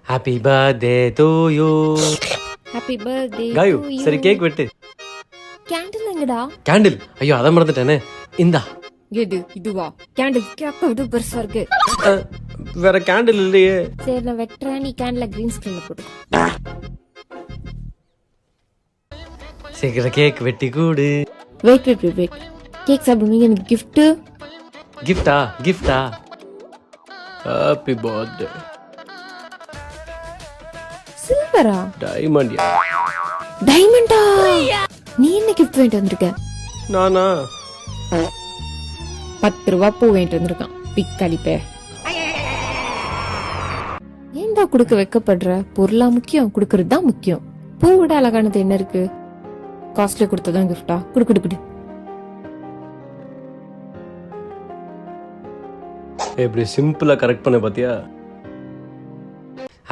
Happy birthday to you. Happy birthday Gayu சரி cake வெட்டு. Candle எங்கடா? கேண்டில் ஐயோ அதை மறந்துட்டேனே. இந்தா. எது இதுவா? கேண்டில் கேக்க விடு பெருசா இருக்கு. வேற கேண்டில் இல்லையே. சரி நான் வெட்டுறேன், நீ கேண்டில் கிரீன் ஸ்கிரீன்ல போடு. சீக்கிரம் கேக் வெட்டி கூடு. Wait wait wait wait. Cake சாப்பிடுவீங்க, எனக்கு gift. கிஃப்டா கிஃப்டா? Happy birthday. சில்வரா? டைமண்ட். டைமண்டா? நீ என்ன கிஃப்ட் வாங்கிட்டு வந்திருக்க? நானா? 10 ரூபா பூ வாங்கிட்டு வந்திருக்கான் பிக்களிப்பே. ஏன்டா குடுக்க வைக்கப்படுற? பொருளா முக்கியம், குடுக்கறது தான் முக்கியம். பூ விட அழகானது என்ன இருக்கு? காஸ்ட்லி கொடுத்ததான் கிஃப்டா? குடு குடு குடு. எப்படி சிம்பிளா கரெக்ட் பண்ண பாத்தியா?